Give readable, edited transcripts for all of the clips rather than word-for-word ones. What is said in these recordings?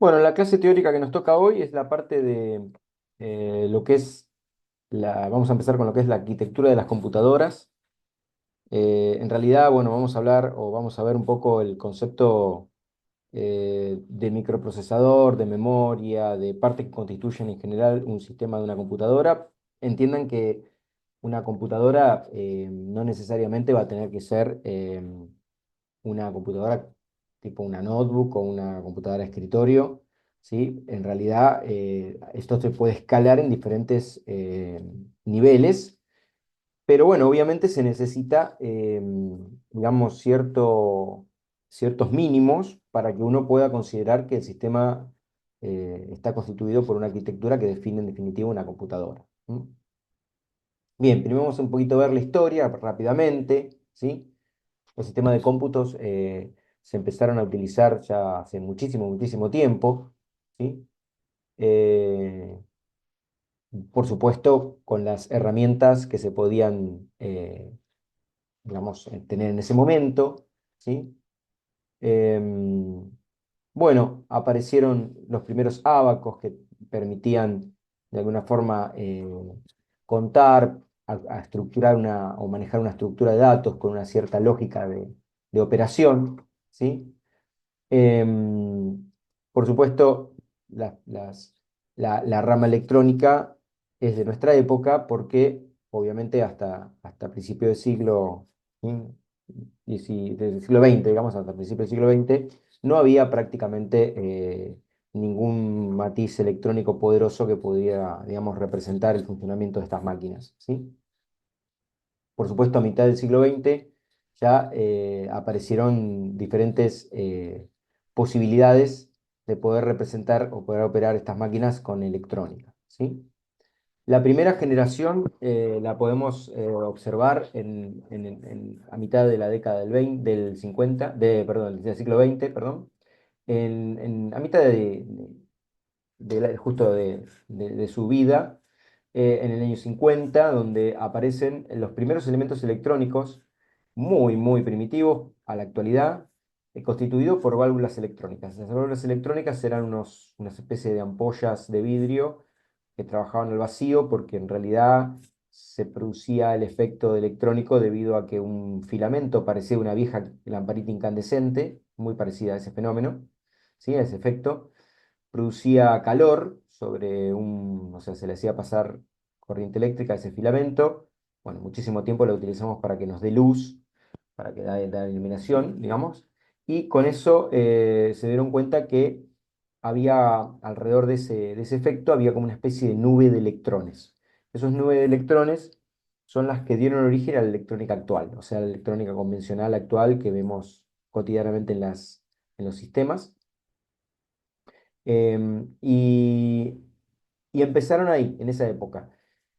Bueno, la clase teórica que nos toca hoy es la parte de lo que es vamos a empezar con lo que es la arquitectura de las computadoras. En realidad, bueno, vamos a hablar o vamos a ver un poco el concepto de microprocesador, de memoria, de parte que constituyen en general un sistema de una computadora. Entiendan que una computadora no necesariamente va a tener que ser una computadora tipo una notebook o una computadora de escritorio, ¿sí? En realidad, esto se puede escalar en diferentes niveles, pero bueno, obviamente se necesita, digamos, ciertos mínimos para que uno pueda considerar que el sistema está constituido por una arquitectura que define en definitiva una computadora. ¿M? Bien, primero vamos a un poquito ver la historia rápidamente, ¿sí? Los sistemas de cómputos se empezaron a utilizar ya hace muchísimo, muchísimo tiempo, ¿sí? Eh, por supuesto, con las herramientas que se podían, digamos, tener en ese momento, ¿sí? Em, bueno, aparecieron los primeros ábacos que permitían, de alguna forma, contar, a estructurar o manejar una estructura de datos con una cierta lógica de operación, ¿sí? Em, por supuesto, la rama electrónica es de nuestra época porque, obviamente, hasta principios del siglo, ¿sí? Del siglo XX, digamos, hasta principios del siglo XX, no había prácticamente ningún matiz electrónico poderoso que pudiera, digamos, representar el funcionamiento de estas máquinas, ¿sí? Por supuesto, a mitad del siglo XX ya aparecieron diferentes posibilidades de poder representar o poder operar estas máquinas con electrónica, ¿sí? La primera generación la podemos observar a mitad de la década del 50, perdón, del siglo XX, perdón, a mitad justo de su vida, en el año 50, donde aparecen los primeros elementos electrónicos muy, muy primitivos a la actualidad, constituidos por válvulas electrónicas. Las válvulas electrónicas eran una especie de ampollas de vidrio que trabajaban al vacío porque en realidad se producía el efecto electrónico debido a que un filamento parecía una vieja lamparita incandescente, muy parecida a ese fenómeno, ¿sí? A ese efecto producía calor o sea, se le hacía pasar corriente eléctrica a ese filamento. Bueno, muchísimo tiempo lo utilizamos para que nos dé luz, para que da iluminación, digamos. Y con eso se dieron cuenta que había alrededor de ese efecto, había como una especie de nube de electrones. Esas nubes de electrones son las que dieron origen a la electrónica actual, o sea, la electrónica convencional actual que vemos cotidianamente en los sistemas. Y empezaron ahí, en esa época.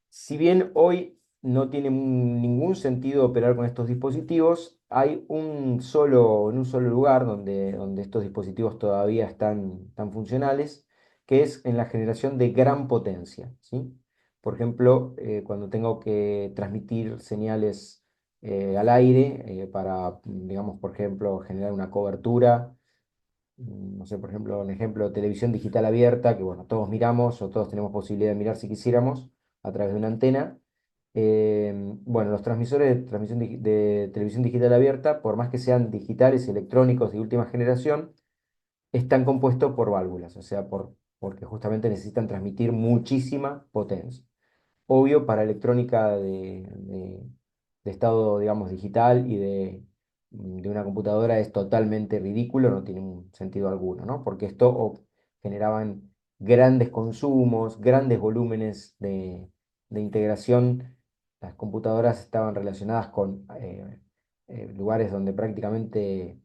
Si bien hoy no tiene ningún sentido operar con estos dispositivos, hay en un solo lugar donde estos dispositivos todavía están funcionales, que es en la generación de gran potencia, ¿sí? Por ejemplo, cuando tengo que transmitir señales al aire para, digamos, por ejemplo, generar una cobertura, no sé, por ejemplo, un ejemplo, televisión digital abierta, que bueno, todos miramos o todos tenemos posibilidad de mirar si quisiéramos a través de una antena. Bueno, los transmisores de transmisión de televisión digital abierta, por más que sean digitales, electrónicos de última generación, están compuestos por válvulas, o sea, porque justamente necesitan transmitir muchísima potencia. Obvio, para electrónica de estado, digamos, digital y de una computadora es totalmente ridículo, no tiene un sentido alguno, ¿no? Porque generaban grandes consumos, grandes volúmenes de integración. Las computadoras estaban relacionadas con lugares donde prácticamente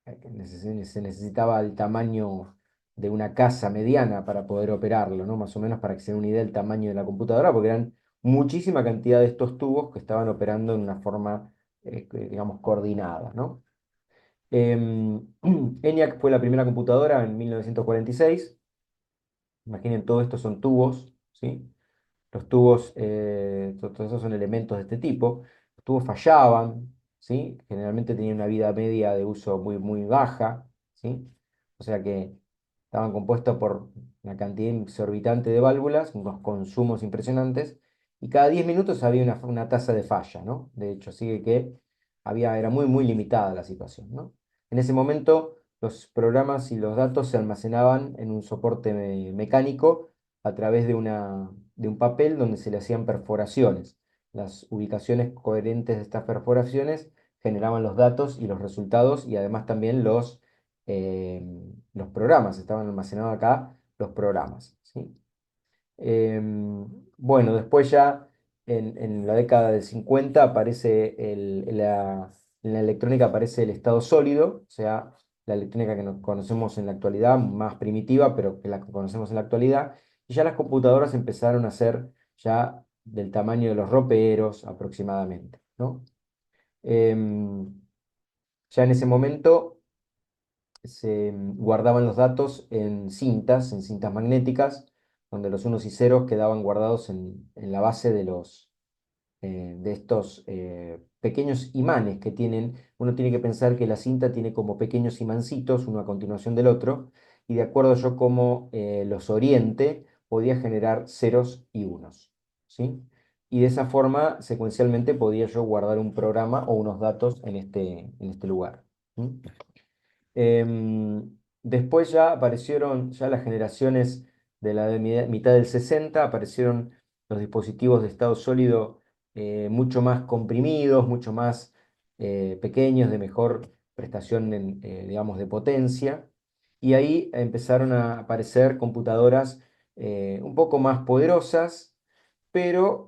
se necesitaba el tamaño de una casa mediana para poder operarlo, ¿no? Más o menos para que se den una idea del tamaño de la computadora, porque eran muchísima cantidad de estos tubos que estaban operando en una forma, digamos, coordinada, ¿no? ENIAC fue la primera computadora en 1946. Imaginen, todo esto son tubos, ¿sí? Los tubos, todos esos son elementos de este tipo. Los tubos fallaban, ¿sí? Generalmente tenían una vida media de uso muy, muy baja, ¿sí? O sea que estaban compuestos por una cantidad exorbitante de válvulas, unos consumos impresionantes, y cada 10 minutos había una tasa de falla, ¿no? De hecho, sigue que era muy, muy limitada la situación, ¿no? En ese momento, los programas y los datos se almacenaban en un soporte mecánico a través de un papel donde se le hacían perforaciones. Las ubicaciones coherentes de estas perforaciones generaban los datos y los resultados y además también eh, los programas, estaban almacenados acá los programas, ¿sí? Bueno, después ya en la década del 50 aparece en la electrónica aparece el estado sólido, o sea, la electrónica que nos conocemos en la actualidad, más primitiva, pero que la que conocemos en la actualidad, y ya las computadoras empezaron a ser ya del tamaño de los roperos aproximadamente, ¿no? Em, ya en ese momento se guardaban los datos en cintas magnéticas, donde los unos y ceros quedaban guardados en la base de estos pequeños imanes que tienen. Uno tiene que pensar que la cinta tiene como pequeños imancitos, uno a continuación del otro, y de acuerdo yo cómo los oriente, podía generar ceros y unos, ¿sí? Y de esa forma, secuencialmente, podía yo guardar un programa o unos datos en este lugar. ¿Sí? Después ya aparecieron ya las generaciones de la mitad del 60, aparecieron los dispositivos de estado sólido mucho más comprimidos, mucho más pequeños, de mejor prestación, digamos, de potencia. Y ahí empezaron a aparecer computadoras un poco más poderosas, pero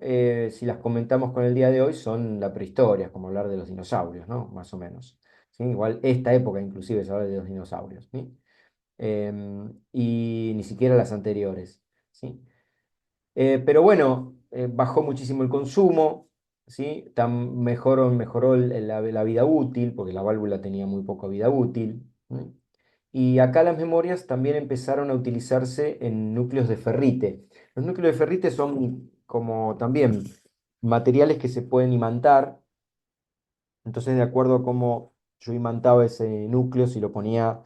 si las comentamos con el día de hoy son la prehistoria, como hablar de los dinosaurios, ¿no? Más o menos. ¿Sí? Igual esta época inclusive se habla de los dinosaurios, ¿sí? Y ni siquiera las anteriores, ¿sí? Pero bueno, bajó muchísimo el consumo, ¿sí? Mejoró la vida útil, porque la válvula tenía muy poca vida útil, ¿sí? Y acá las memorias también empezaron a utilizarse en núcleos de ferrite. Los núcleos de ferrite son como también materiales que se pueden imantar. Entonces, de acuerdo a cómo yo imantaba ese núcleo, si lo ponía,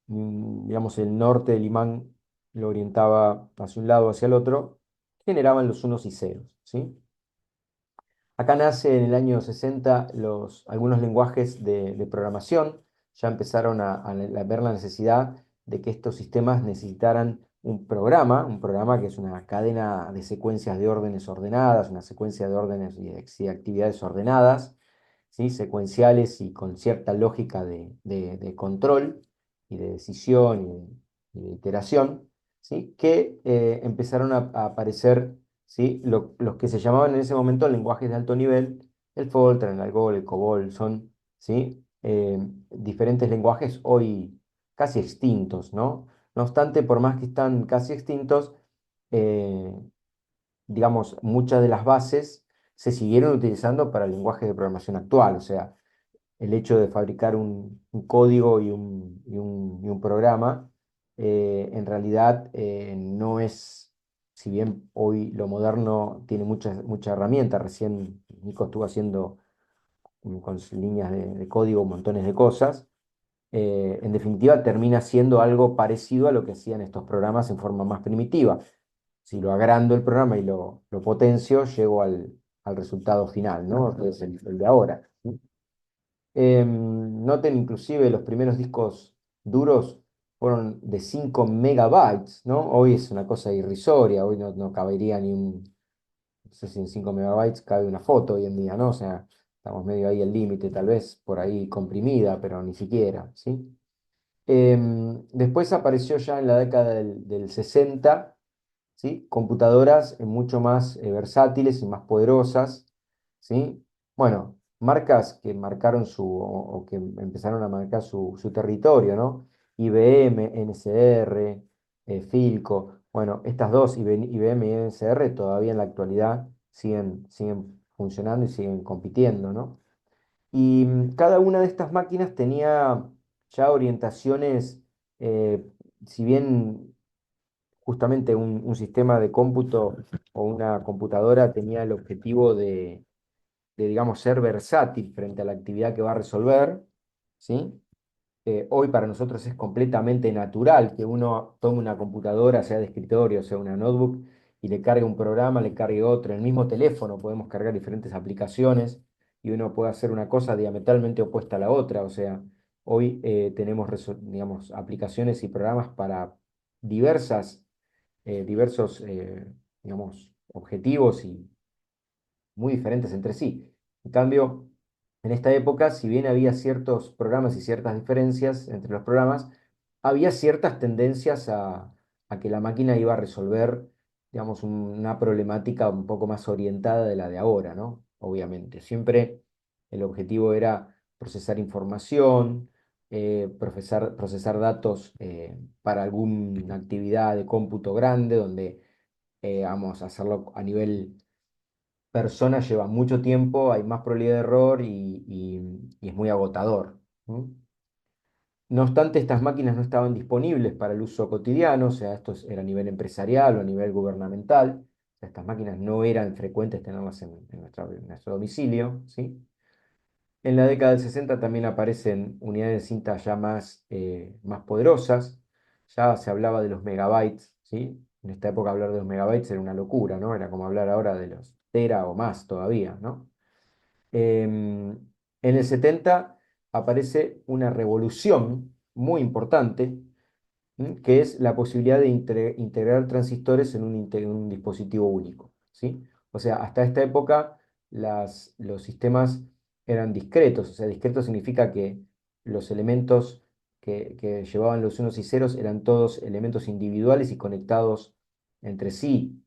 digamos, el norte del imán lo orientaba hacia un lado o hacia el otro, generaban los unos y ceros, ¿sí? Acá nace en el año 60 algunos lenguajes de programación, ya empezaron a ver la necesidad de que estos sistemas necesitaran un programa que es una cadena de secuencias de órdenes ordenadas, una secuencia de órdenes y de actividades ordenadas, ¿sí? Secuenciales y con cierta lógica de control y de decisión y de iteración, ¿sí? Que empezaron a aparecer, ¿sí? Los que se llamaban en ese momento lenguajes de alto nivel, el Fortran, el Algol, el COBOL, son, ¿sí? Diferentes lenguajes hoy casi extintos, ¿no? No obstante, por más que están casi extintos, eh, digamos, muchas de las bases se siguieron utilizando para el lenguaje de programación actual, o sea, el hecho de fabricar un código y un programa, en realidad no es, si bien hoy lo moderno tiene muchas herramientas, recién Nico estuvo haciendo con sus líneas de código montones de cosas, en definitiva termina siendo algo parecido a lo que hacían estos programas en forma más primitiva. Si lo agrando el programa y lo potencio, llego al resultado final, ¿no? Que es el de ahora. ¿Sí? Noten inclusive los primeros discos duros fueron de 5 megabytes, ¿no? Hoy es una cosa irrisoria, hoy no cabería no sé si en 5 megabytes cabe una foto hoy en día, ¿no? O sea, estamos medio ahí al límite, tal vez por ahí comprimida, pero ni siquiera, ¿sí? Después apareció ya en la década del 60, ¿sí? Computadoras mucho más versátiles y más poderosas, ¿sí? Bueno, marcas que marcaron o que empezaron a marcar su territorio, ¿no? IBM, NCR, Philco, bueno, estas dos, IBM y NCR, todavía en la actualidad siguen funcionando y siguen compitiendo, ¿no? Y cada una de estas máquinas tenía ya orientaciones, eh, si bien justamente un sistema de cómputo o una computadora tenía el objetivo digamos, ser versátil frente a la actividad que va a resolver, ¿sí? Hoy para nosotros es completamente natural que uno tome una computadora, sea de escritorio, sea una notebook, y le cargue un programa, le cargue otro. En el mismo teléfono podemos cargar diferentes aplicaciones y uno puede hacer una cosa diametralmente opuesta a la otra. O sea, hoy tenemos, digamos, aplicaciones y programas para diversos, digamos, objetivos y muy diferentes entre sí. En cambio, en esta época, si bien había ciertos programas y ciertas diferencias entre los programas, había ciertas tendencias a que la máquina iba a resolver, digamos, una problemática un poco más orientada de la de ahora, ¿no? Obviamente. Siempre el objetivo era procesar información, procesar datos para alguna actividad de cómputo grande, donde vamos a hacerlo a nivel persona lleva mucho tiempo, hay más probabilidad de error y es muy agotador. ¿Mm? No obstante, estas máquinas no estaban disponibles para el uso cotidiano, o sea, esto era a nivel empresarial o a nivel gubernamental. O sea, estas máquinas no eran frecuentes tenerlas en nuestro domicilio, ¿sí? En la década del 60 también aparecen unidades de cinta ya más poderosas. Ya se hablaba de los megabytes, ¿sí? En esta época hablar de los megabytes era una locura, ¿no? Era como hablar ahora de los tera o más todavía, ¿no? En el 70 aparece una revolución muy importante, que es la posibilidad de integrar transistores en un dispositivo único, ¿sí? O sea, hasta esta época los sistemas eran discretos, o sea, discreto significa que los elementos que llevaban los unos y ceros eran todos elementos individuales y conectados entre sí,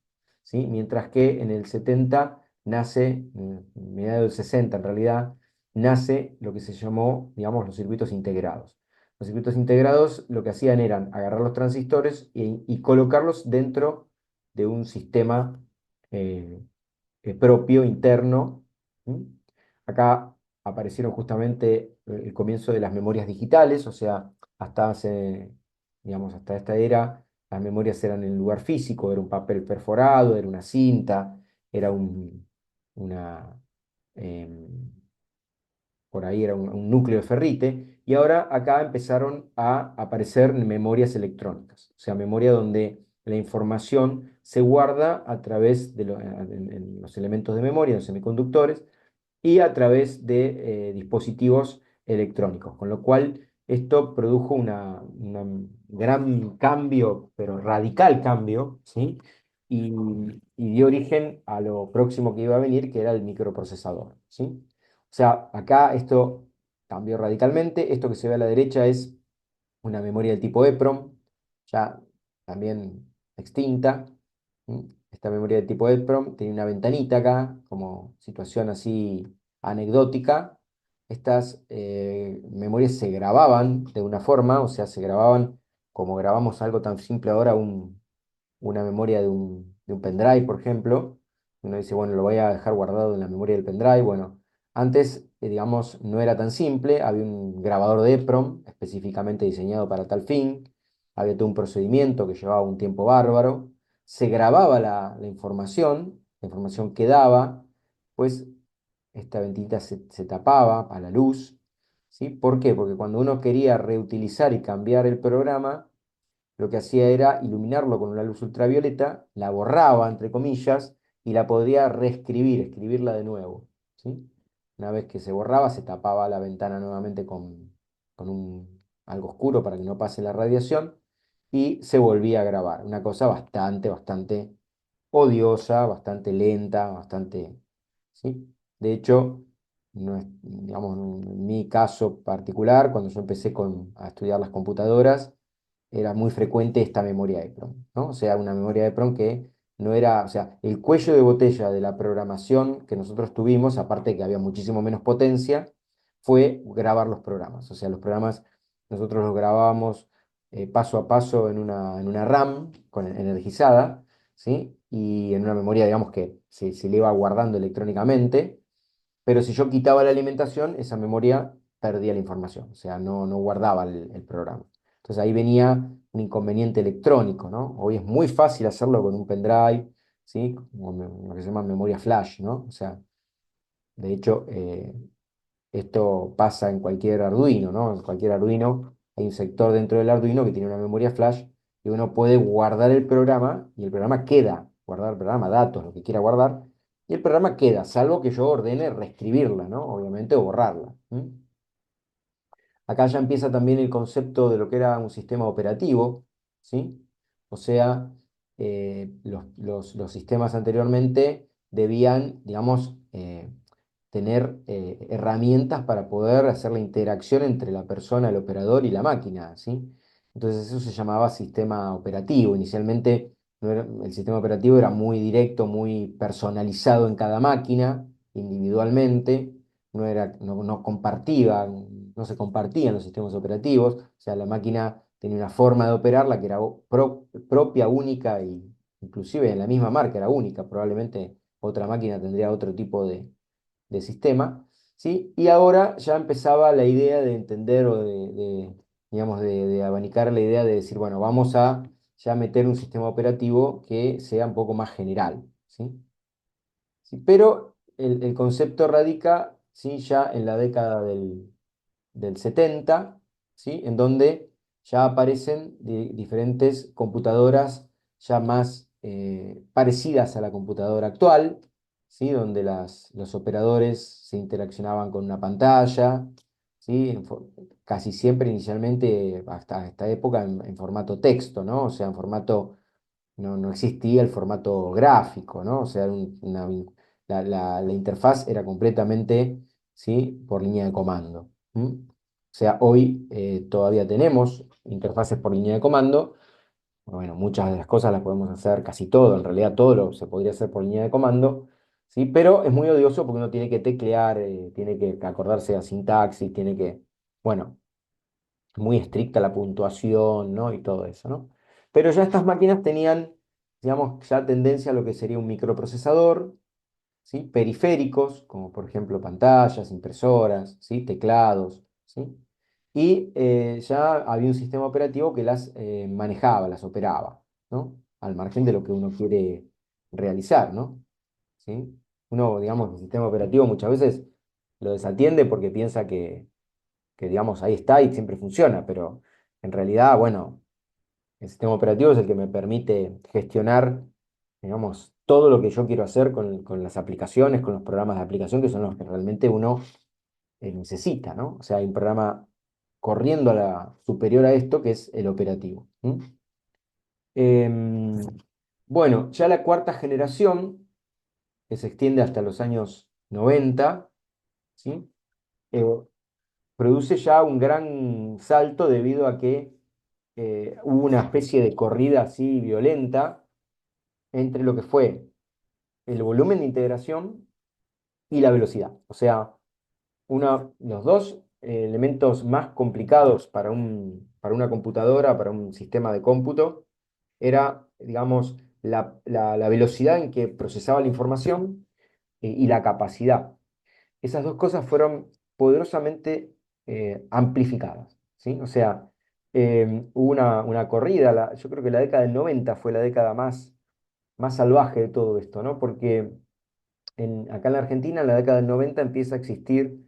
¿sí? Mientras que en el 70 nace, mediados del 60 en realidad, nace lo que se llamó, digamos, los circuitos integrados. Los circuitos integrados lo que hacían eran agarrar los transistores y colocarlos dentro de un sistema eh, propio, interno. ¿Mm? Acá aparecieron justamente el comienzo de las memorias digitales, o sea, digamos, hasta esta era, las memorias eran en lugar físico, era un papel perforado, era una cinta, era una, em, por ahí era un núcleo de ferrite, y ahora acá empezaron a aparecer memorias electrónicas, o sea, memoria donde la información se guarda a través de en los elementos de memoria, los semiconductores, y a través de dispositivos electrónicos, con lo cual esto produjo un gran cambio, pero radical cambio, ¿sí? Y, y dio origen a lo próximo que iba a venir, que era el microprocesador, ¿sí? O sea, acá esto cambió radicalmente. Esto que se ve a la derecha es una memoria del tipo EPROM, ya también extinta. ¿Mm? Esta memoria del tipo EPROM tiene una ventanita acá, como situación así anecdótica. Estas memorias se grababan de una forma, o sea, se grababan como grabamos algo tan simple ahora, una memoria de un pendrive, por ejemplo. Uno dice, bueno, lo voy a dejar guardado en la memoria del pendrive. Bueno, antes, digamos, no era tan simple. Había un grabador de EPROM específicamente diseñado para tal fin. Había todo un procedimiento que llevaba un tiempo bárbaro. Se grababa la información quedaba, pues esta ventanita se tapaba a la luz. ¿Sí? ¿Por qué? Porque cuando uno quería reutilizar y cambiar el programa, lo que hacía era iluminarlo con una luz ultravioleta, la borraba, entre comillas, y la podría reescribir, escribirla de nuevo, ¿sí? Una vez que se borraba, se tapaba la ventana nuevamente con algo oscuro para que no pase la radiación y se volvía a grabar. Una cosa bastante odiosa, bastante lenta, bastante, ¿sí? De hecho, digamos, en mi caso particular, cuando yo empecé a estudiar las computadoras, era muy frecuente esta memoria EPROM, ¿no? O sea, una memoria EPROM que no era, o sea, el cuello de botella de la programación que nosotros tuvimos, aparte de que había muchísimo menos potencia, fue grabar los programas. O sea, los programas nosotros los grabábamos paso a paso en una RAM energizada, ¿sí? Y en una memoria, digamos, que se le iba guardando electrónicamente, pero si yo quitaba la alimentación, esa memoria perdía la información, o sea, no guardaba el programa. Entonces ahí venía un inconveniente electrónico, ¿no? Hoy es muy fácil hacerlo con un pendrive, ¿sí? Lo que se llama memoria flash, ¿no? O sea, de hecho, esto pasa en cualquier Arduino, ¿no? En cualquier Arduino hay un sector dentro del Arduino que tiene una memoria flash y uno puede guardar el programa y el programa queda, guardar el programa, datos, lo que quiera guardar, y el programa queda, salvo que yo ordene reescribirla, ¿no? Obviamente, o borrarla. Acá ya empieza también el concepto de lo que era un sistema operativo, ¿sí? O sea, los sistemas anteriormente debían, digamos, tener herramientas para poder hacer la interacción entre la persona, el operador y la máquina, ¿sí? Entonces eso se llamaba sistema operativo. Inicialmente el sistema operativo era muy directo, muy personalizado en cada máquina, individualmente, no compartían, no se compartían los sistemas operativos, o sea, la máquina tenía una forma de operarla que era propia, única, y inclusive en la misma marca era única, probablemente otra máquina tendría otro tipo de sistema, ¿sí? Y ahora ya empezaba la idea de entender o digamos, de abanicar la idea de decir, bueno, vamos a ya meter un sistema operativo que sea un poco más general, ¿sí? Sí, pero el concepto radica, ¿sí? Ya en la década del 70, ¿sí? En donde ya aparecen diferentes computadoras ya más parecidas a la computadora actual, ¿sí? Donde los operadores se interaccionaban con una pantalla, ¿sí? Casi siempre inicialmente, hasta esta época, en formato texto, ¿no? O sea, en formato no existía el formato gráfico, ¿no? O sea, la interfaz era completamente, ¿sí? Por línea de comando. O sea, hoy todavía tenemos interfaces por línea de comando. Bueno, muchas de las cosas las podemos hacer, casi todo, en realidad todo lo se podría hacer por línea de comando, ¿sí? Pero es muy odioso porque uno tiene que teclear, tiene que acordarse de la sintaxis, tiene que, bueno, muy estricta la puntuación, ¿no? Y todo eso, ¿no? Pero ya estas máquinas tenían, digamos, ya tendencia a lo que sería un microprocesador, ¿sí? Periféricos, como por ejemplo pantallas, impresoras, ¿sí? Teclados, ¿sí? Y ya había un sistema operativo que las manejaba, las operaba, ¿no? Al margen de lo que uno quiere realizar, ¿no? ¿Sí? Uno, digamos, el sistema operativo muchas veces lo desatiende porque piensa que digamos, ahí está y siempre funciona, pero en realidad, bueno, el sistema operativo es el que me permite gestionar, digamos, todo lo que yo quiero hacer con las aplicaciones, con los programas de aplicación, que son los que realmente uno necesita, ¿no? O sea, hay un programa corriendo a la superior a esto, que es el operativo. Em, bueno, ya la cuarta generación, que se extiende hasta los años 90, ¿sí? Eh, produce ya un gran salto debido a que hubo una especie de corrida así violenta entre lo que fue el volumen de integración y la velocidad. O sea, los dos elementos más complicados para una computadora, para un sistema de cómputo, era, digamos, la velocidad en que procesaba la información y la capacidad. Esas dos cosas fueron poderosamente amplificadas, ¿sí? O sea, hubo una corrida, yo creo que la década del 90 fue la década más salvaje de todo esto, ¿no? Porque acá en la Argentina, en la década del 90 empieza a existir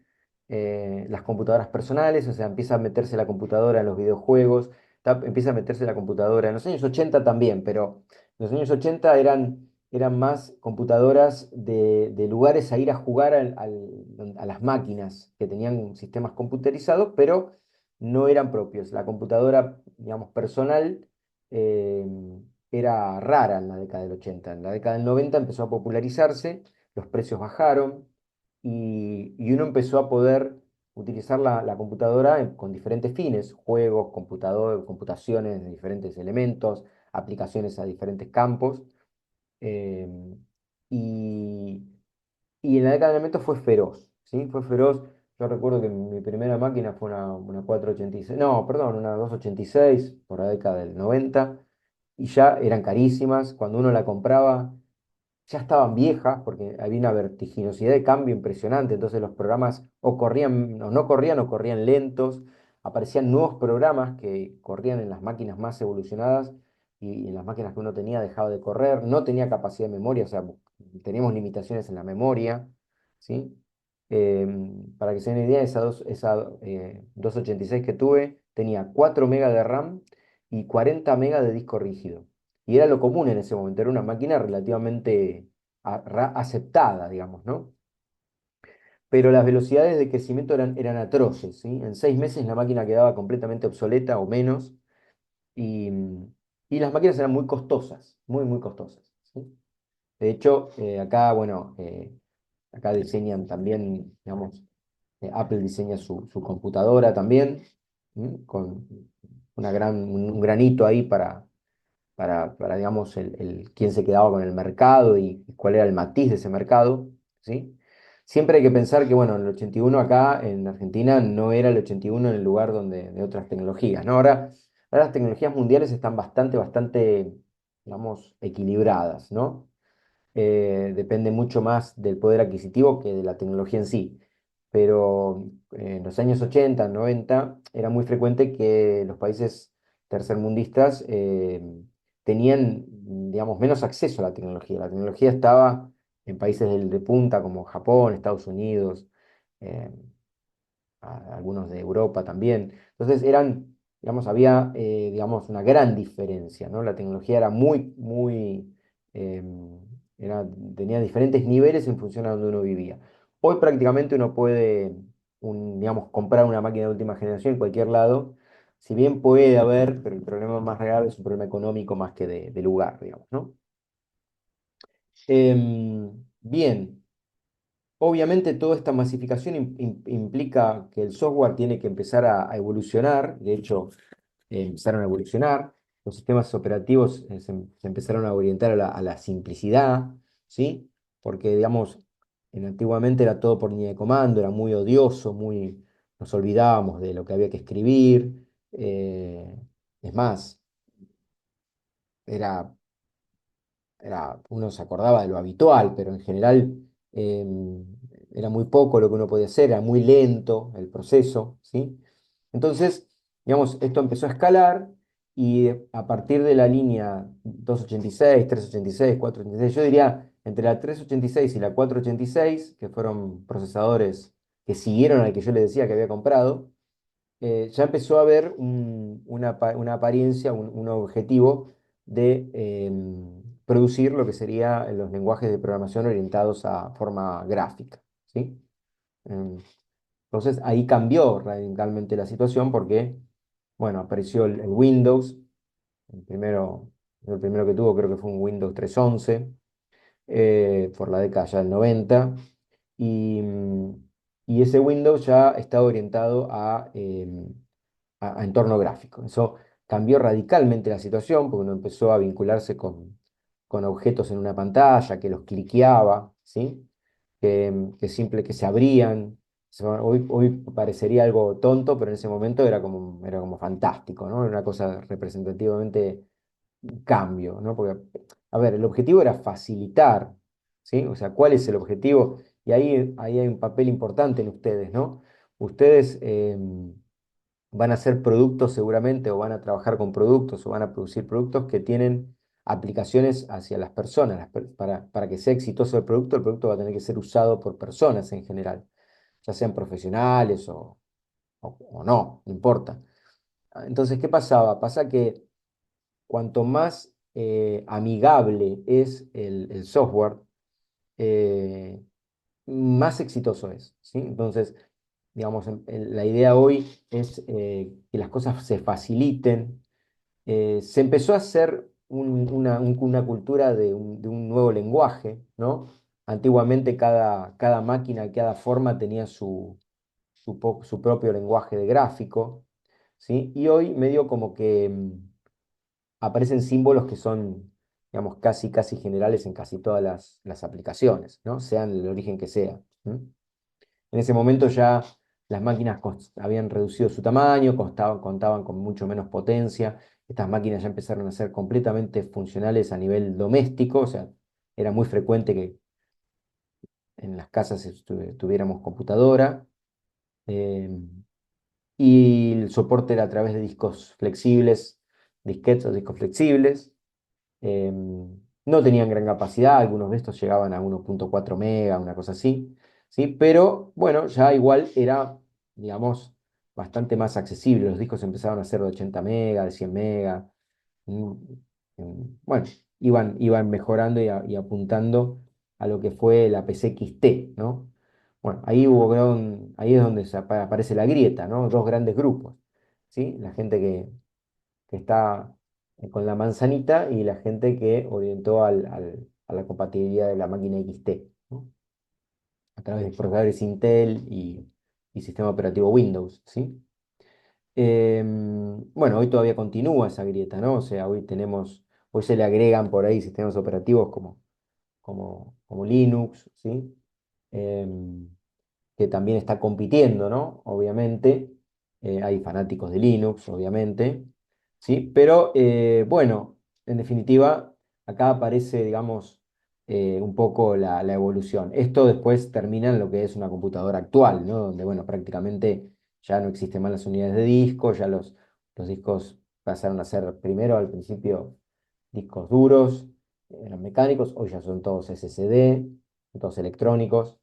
las computadoras personales, o sea, empieza a meterse la computadora en los videojuegos, empieza a meterse la computadora en los años 80 también, pero en los años 80 eran más computadoras de lugares a ir a jugar a las máquinas que tenían sistemas computerizados, pero no eran propios. La computadora, digamos, personal eh, era rara en la década del 80. En la década del 90 empezó a popularizarse, los precios bajaron y uno empezó a poder utilizar la computadora con diferentes fines, juegos, computaciones de diferentes elementos, aplicaciones a diferentes campos. eh, y, y en la década del 90 fue feroz, ¿sí? Fue feroz. Yo recuerdo que mi primera máquina fue una 486, no, perdón, una 286 por la década del 90 y ya eran carísimas. Cuando uno la compraba ya estaban viejas porque había una vertiginosidad de cambio impresionante, entonces los programas o corrían o corrían lentos, aparecían nuevos programas que corrían en las máquinas más evolucionadas y en las máquinas que uno tenía dejaba de correr, no tenía capacidad de memoria, o sea, teníamos limitaciones en la memoria, ¿sí? Para que se den una idea, esa 286 que tuve tenía 4 megas de RAM y 40 megas de disco rígido. Y era lo común en ese momento, era una máquina relativamente aceptada, digamos, ¿no? Pero las velocidades de crecimiento eran atroces, ¿sí? En 6 meses la máquina quedaba completamente obsoleta o menos, y, y las máquinas eran muy costosas, muy, muy costosas, ¿sí? De hecho, acá, bueno, acá diseñan también, digamos, Apple diseña su computadora también, ¿m? Con un granito ahí para digamos, quién se quedaba con el mercado y cuál era el matiz de ese mercado, ¿sí? Siempre hay que pensar que, bueno, en el 81 acá en Argentina no era el 81 en el lugar de otras tecnologías, ¿no? Ahora las tecnologías mundiales están bastante, digamos, equilibradas, ¿no? Depende mucho más del poder adquisitivo que de la tecnología en sí. Pero en los años 80, 90, era muy frecuente que los países tercermundistas tenían, digamos, menos acceso a la tecnología. La tecnología estaba en países de punta como Japón, Estados Unidos, eh, algunos de Europa también. Entonces digamos, había, digamos, una gran diferencia, ¿no? La tecnología era em, tenía diferentes niveles en función a donde uno vivía. Hoy prácticamente uno puede, digamos, comprar una máquina de última generación en cualquier lado, si bien puede haber, pero el problema más real es un problema económico más que de lugar, digamos, ¿no? Bien. Obviamente toda esta masificación implica que el software tiene que empezar a evolucionar, de hecho empezaron a evolucionar, los sistemas operativos se empezaron a orientar a la simplicidad, ¿sí? Porque digamos, antiguamente era todo por línea de comando, era muy odioso, nos olvidábamos de lo que había que escribir, es más, era uno se acordaba de lo habitual, pero en general era muy poco lo que uno podía hacer, era muy lento el proceso, ¿sí? Entonces, digamos, esto empezó a escalar y a partir de la línea 286, 386, 486, yo diría entre la 386 y la 486, que fueron procesadores que siguieron al que yo le decía que había comprado, ya empezó a haber una apariencia, un objetivo de producir lo que serían los lenguajes de programación orientados a forma gráfica, ¿sí? Em, entonces ahí cambió radicalmente la situación porque, bueno, apareció el Windows, el primero, el primero que tuvo creo que fue un Windows 3.11, por la década ya del 90, y, y ese Windows ya estaba orientado a entorno gráfico. Eso cambió radicalmente la situación porque uno empezó a vincularse con objetos en una pantalla, que los cliqueaba, ¿sí? Que se abrían. Hoy parecería algo tonto, pero en ese momento era como fantástico, ¿no? Era una cosa representativamente cambio, ¿no? Porque, a ver, el objetivo era facilitar, ¿sí? O sea, ¿cuál es el objetivo? Y ahí hay un papel importante en ustedes, ¿no? Ustedes van a hacer productos seguramente, o van a trabajar con productos, o van a producir productos que tienen aplicaciones hacia las personas. Para que sea exitoso el producto va a tener que ser usado por personas en general, ya sean profesionales o no, no importa. Entonces, ¿qué pasaba? Pasa que cuanto más amigable es el software, eh, más exitoso es, ¿sí? Entonces, digamos, la idea hoy es que las cosas se faciliten. Se empezó a hacer una cultura de un nuevo lenguaje, ¿no? Antiguamente cada máquina, cada forma tenía su propio lenguaje de gráfico, ¿sí? Y hoy medio como que aparecen símbolos que son, digamos, casi generales en casi todas las aplicaciones, ¿no? Sean el origen que sea. ¿M? En ese momento ya las máquinas habían reducido su tamaño, contaban con mucho menos potencia. Estas máquinas ya empezaron a ser completamente funcionales a nivel doméstico, o sea, era muy frecuente que en las casas tuviéramos computadora. eh, y el soporte era a través de discos flexibles, disquetes o discos flexibles. No tenían gran capacidad, algunos de estos llegaban a 1.4 mega, una cosa así. ¿sí? Pero bueno, ya igual era, digamos, bastante más accesible. Los discos empezaron a ser de 80 megas, de 100 megas. mm, Bueno, iban mejorando y apuntando a lo que fue la PC XT, ¿no? Bueno, ahí es donde aparece la grieta, ¿no? Dos grandes grupos, ¿sí? La gente que está con la manzanita y la gente que orientó a la compatibilidad de la máquina XT, ¿no? A través de procesadores Intel y sistema operativo Windows, ¿sí? Bueno, hoy todavía continúa esa grieta, ¿no? O sea, hoy se le agregan por ahí sistemas operativos como Linux, ¿sí? Em, que también está compitiendo, ¿no? Obviamente, hay fanáticos de Linux, obviamente, ¿sí? Pero bueno, en definitiva, acá aparece, digamos, un poco la evolución. Esto después termina en lo que es una computadora actual, ¿no? Donde, bueno, prácticamente ya no existen más las unidades de disco, ya los discos pasaron a ser primero al principio discos duros, eran mecánicos, hoy ya son todos SSD, todos electrónicos.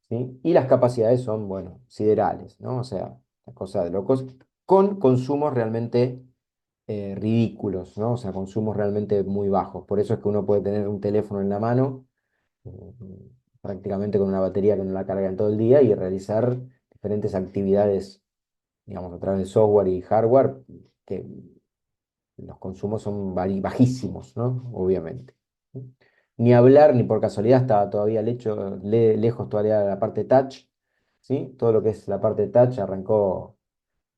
¿Sí? Y las capacidades son, bueno, siderales, ¿no? O sea, una cosa de locos, con consumos realmente ridículos, ¿no? O sea, consumos realmente muy bajos. Por eso es que uno puede tener un teléfono en la mano, eh, prácticamente con una batería que no la carga en todo el día y realizar diferentes actividades, digamos, a través de software y hardware, que los consumos son bajísimos, ¿no? Obviamente. Ni hablar, ni por casualidad estaba todavía lejos todavía de la parte touch, ¿sí? Todo lo que es la parte touch arrancó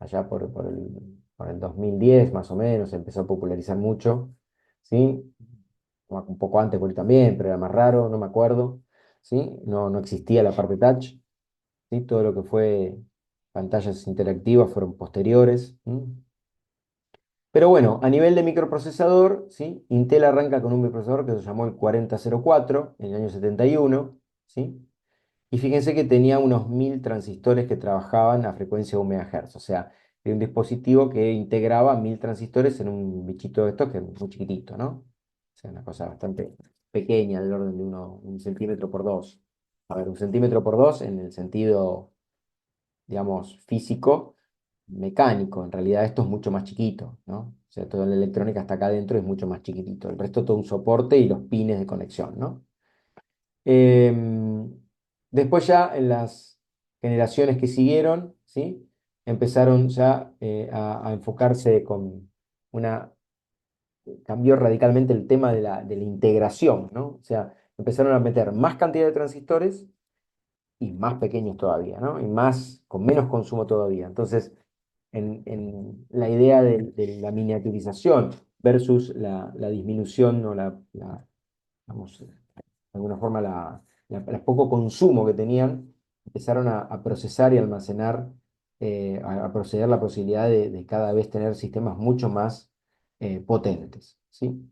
allá por el 2010 más o menos, se empezó a popularizar mucho, ¿sí? Un poco antes por ahí también, pero era más raro, no me acuerdo, ¿sí? No existía la parte touch, ¿sí? Todo lo que fue pantallas interactivas fueron posteriores. Pero bueno, a nivel de microprocesador, ¿sí? Intel arranca con un microprocesador que se llamó el 4004 en el año 71, ¿sí? Y fíjense que tenía unos 1000 transistores que trabajaban a frecuencia de 1 MHz, o sea, era un dispositivo que integraba 1000 transistores en un bichito de estos que es muy chiquitito, ¿no? O sea, una cosa bastante pequeña, del orden de 1 centímetro por 2. A ver, 1 centímetro por 2 en el sentido, digamos, físico, mecánico. En realidad esto es mucho más chiquito, ¿no? O sea, toda la electrónica está acá adentro, es mucho más chiquitito. El resto todo un soporte y los pines de conexión, ¿no? Em, Después ya en las generaciones que siguieron, ¿sí? Empezaron ya a enfocarse con una... Cambió radicalmente el tema de la integración, ¿no? O sea, empezaron a meter más cantidad de transistores y más pequeños todavía, ¿no? Y más, con menos consumo todavía. Entonces, en la idea de la miniaturización versus la disminución o vamos, de alguna forma, la poco consumo que tenían, empezaron a procesar y almacenar, a proceder la posibilidad de cada vez tener sistemas mucho más potentes, ¿sí?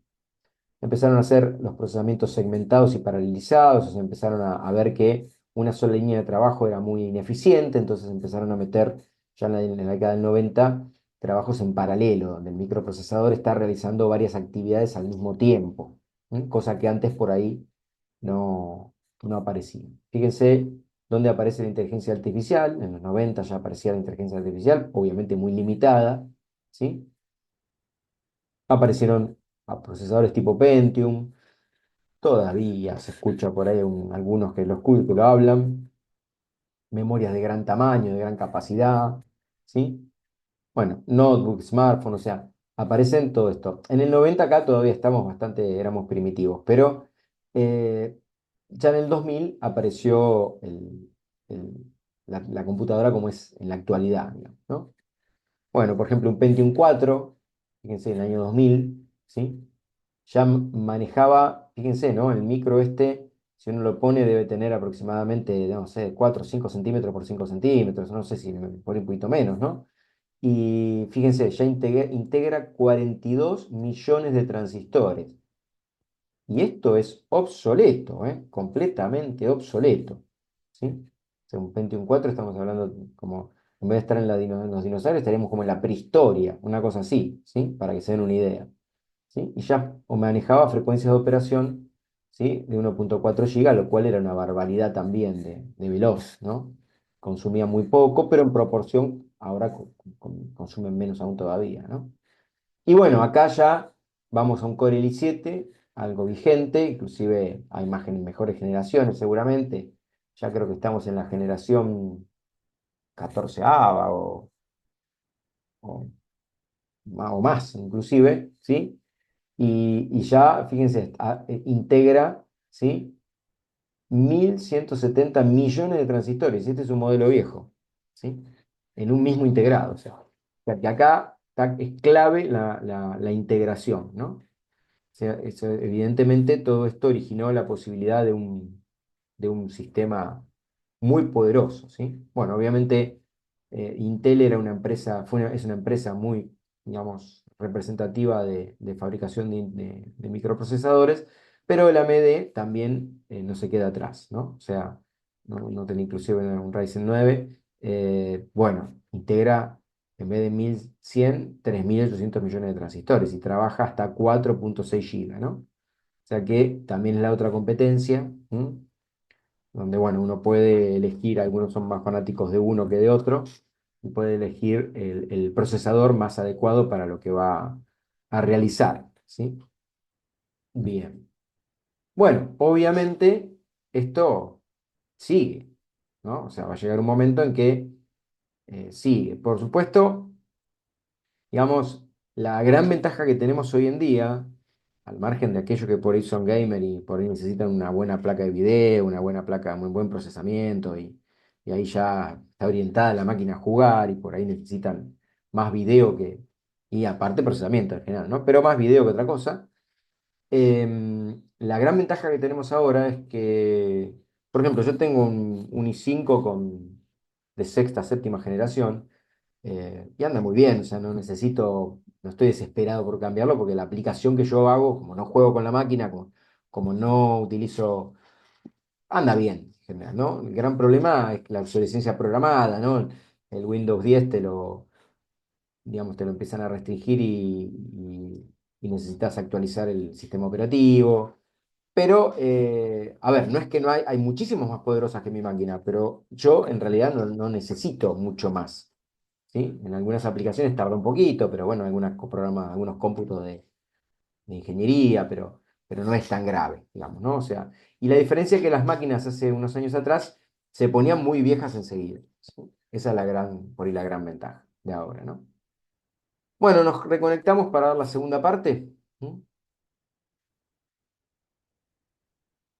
Empezaron a hacer los procesamientos segmentados y paralelizados, o sea, empezaron a ver que una sola línea de trabajo era muy ineficiente, entonces empezaron a meter ya en la década del 90 trabajos en paralelo, donde el microprocesador está realizando varias actividades al mismo tiempo, cosa que antes por ahí no aparecía. Fíjense dónde aparece la inteligencia artificial, en los 90 ya aparecía la inteligencia artificial, obviamente muy limitada, ¿sí? Aparecieron procesadores tipo Pentium. Todavía se escucha por ahí algunos que lo hablan, memorias de gran tamaño, de gran capacidad, ¿sí? Bueno, notebook, smartphone, o sea, aparecen todo esto. En el 90 acá todavía éramos primitivos, pero eh, ya en el 2000 apareció la computadora como es en la actualidad, digamos, ¿no? Bueno, por ejemplo, un Pentium 4, fíjense, en el año 2000, ¿sí? Ya manejaba, fíjense, ¿no? El micro este, si uno lo pone, debe tener aproximadamente, no sé, 4 o 5 centímetros por 5 centímetros, no sé si por un poquito menos, ¿no? Y fíjense, ya integra 42 millones de transistores. Y esto es obsoleto, ¿eh? Completamente obsoleto, ¿sí? Según Pentium 4 estamos hablando como, en vez de estar en los dinosaurios, estaríamos como en la prehistoria, una cosa así, ¿sí? Para que se den una idea, ¿sí? Y ya o manejaba frecuencias de operación ¿sí? De 1,4 GB, lo cual era una barbaridad también de veloz, ¿no? Consumía muy poco, pero en proporción ahora consumen menos aún todavía, ¿no? Y bueno, acá ya vamos a un Core i7, algo vigente, inclusive a imágenes mejores generaciones seguramente. Ya creo que estamos en la generación 14 o, o más inclusive, ¿sí? Y ya, fíjense, integra, ¿sí? 1.170 millones de transistores. Este es un modelo viejo, ¿sí? En un mismo integrado. O sea que acá es clave la integración, ¿no? O sea, evidentemente todo esto originó la posibilidad de un sistema muy poderoso, ¿sí? Bueno, obviamente Intel era una empresa, es una empresa muy, digamos, representativa de fabricación de microprocesadores, pero el AMD también no se queda atrás, ¿no? O sea, no tiene inclusive un Ryzen 9, bueno, integra en vez de 1.100, 3.800 millones de transistores y trabaja hasta 4,6 GB, ¿no? O sea que también es la otra competencia, ¿m? Donde, bueno, uno puede elegir, algunos son más fanáticos de uno que de otro, y puede elegir el procesador más adecuado para lo que va a realizar, ¿sí? Bien. Bueno, obviamente esto sigue, ¿no? O sea, va a llegar un momento en que sigue. Por supuesto, digamos, la gran ventaja que tenemos hoy en día, al margen de aquellos que por ahí son gamer y por ahí necesitan una buena placa de video, una buena placa, muy buen procesamiento y ahí ya está orientada la máquina a jugar y por ahí necesitan más video y aparte procesamiento en general, ¿no? Pero más video que otra cosa. La gran ventaja que tenemos ahora es que, por ejemplo, yo tengo un i5 de sexta, séptima generación y anda muy bien, o sea, no estoy desesperado por cambiarlo porque la aplicación que yo hago, como no juego con la máquina, como no utilizo, anda bien en general, ¿no? El gran problema es la obsolescencia programada, ¿no? El Windows 10 digamos, te lo empiezan a restringir y necesitas actualizar el sistema operativo. Pero, a ver, no es que no hay muchísimos más poderosas que mi máquina, pero yo en realidad no necesito mucho más. ¿Sí? En algunas aplicaciones tarda un poquito, pero bueno, programas, algunos cómputos de ingeniería, pero no es tan grave, digamos, ¿no? O sea, y la diferencia es que las máquinas hace unos años atrás se ponían muy viejas enseguida. ¿Sí? Esa es por ahí la gran ventaja de ahora, ¿no? Bueno, nos reconectamos para dar la segunda parte. ¿Mm?